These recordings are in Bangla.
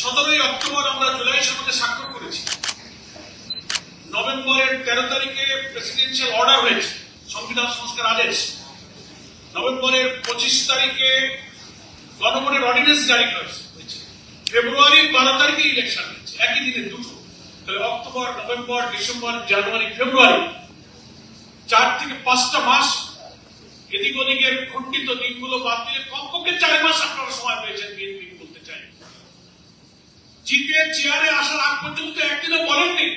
17ই অক্টোবর আমরা জুলাই সনদে স্বাক্ষর করেছি। নভেম্বরের 13 তারিখে প্রেসিডেন্সিয়াল অর্ডার হয়েছে, সংবিধান সংস্কার আদেশ। নভেম্বরের 25 তারিখে গণভোটের অর্ডিন্যান্স জারি হয়েছে। ফেব্রুয়ারির 12 তারিখে ইলেকশন হয়েছে, একই দিনে দুটো। তাহলে অক্টোবর, নভেম্বর, ডিসেম্বর, জানুয়ারি, ফেব্রুয়ারি 4 থেকে 5টা মাস এদিক ওদিকের খণ্ডিত দিনগুলো বাদ দিলে কমপক্ষে 4 মাস আপনারা সময় পেয়েছেন বিএনপি বলতে চাই। জিতে চেয়ারে আসার আগ পর্যন্ত একদিনও বলেননি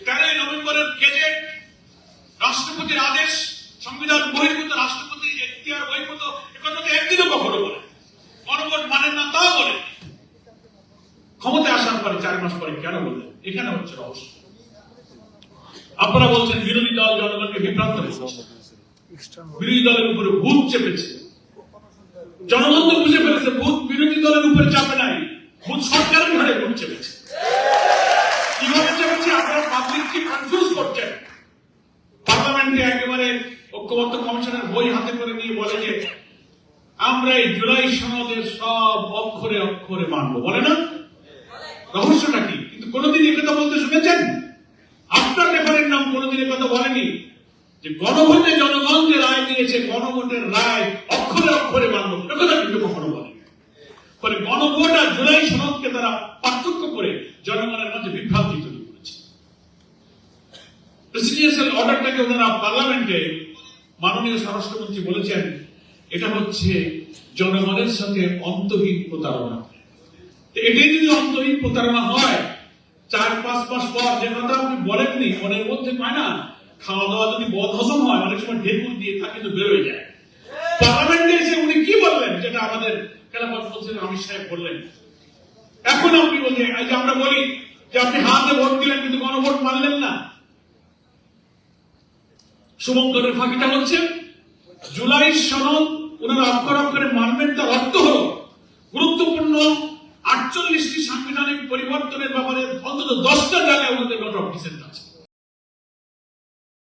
13 নভেম্বরের গেজেট, রাষ্ট্রপতির আদেশ, সংবিধান বহির্ভূত রাষ্ট্রপতির এখতিয়ার বহির্ভূত, একথা তো একদিনও কখনো বলেন। গণভোট মানেন না তাও বলেন। ক্ষমতায় আসার পরে 4 মাস পরে কেন বললেন? এখানে হচ্ছে রহস্য। আপনারা বলছেন বিরোধী দল জনগণকে বিভ্রান্ত করছে, বিরোধী দলের উপরে ভূত চেপেছে। জনগণ তো বুঝে ফেলেছে ভূত বিরোধী দলের উপরে চাপে নাই, ভূত সরকারের ঘরে ভূত চেপেছে। কিভাবে চেপেছে আপনারা পাবলিককে কনফিউজ করছেন। পার্লামেন্টে একেবারে ঐক্যবদ্ধ কমিশনের বই হাতে করে নিয়ে বলে যে আমরা এই জুলাই সনদের সব অক্ষরে অক্ষরে মানব, বলে না? রহস্যটা কি? কিন্তু কোনদিন এই কথা বলতে শুনেছেন? আপনার রেফারেন্ডাম কোনদিন এই কথা বলেনি যে গণভোটে জনগণ যে রায় দিয়েছে, গণভোটের রায় অক্ষরে অক্ষরে মানব, একথা কিন্তু কখনো বলেনি। ফলে গণভোট আর জুলাই সনদকে তারা পার্থক্য করে জনগণের মাঝে বিভ্রান্তি তৈরি করেছে। প্রেসিডেন্সিয়াল অর্ডারটাকে ওনারা পার্লামেন্টে মাননীয় স্বরাষ্ট্রমন্ত্রী বলেছেন এটা হচ্ছে জনগণের সাথে অন্তহীন প্রতারণা। এটাই যদি অন্তহীন প্রতারণা হয়, 4-5 মাস পর যে কথা আপনি বলেননি, মনের মধ্যে পায় না, খাওয়া দাওয়া যদি বদ হজম হয় অনেক সময় ঢেকুর দিয়ে থাকে তো বেরোয় যায়। পার্লামেন্টে এসে উনি কি বললেন যেটা আমাদের খেলাফত মঞ্চের আমির সাহেব বললেন। এখন আপনি বলছেন এই যে আমরা বলি যে আপনি হাতে ভোট দিলেন কিন্তু গণভোট মানলেন না। শুভঙ্করের ফাঁকিটা হচ্ছে জুলাই সনদ ওনারা অক্ষর অক্ষরে মানবেন, তার অর্থ হল গুরুত্বপূর্ণ 48টি সাংবিধানিক পরিবর্তনের ব্যাপারে অন্তত 10টা জায়গায় ওনাদের নোট অফ ডিসেন্ট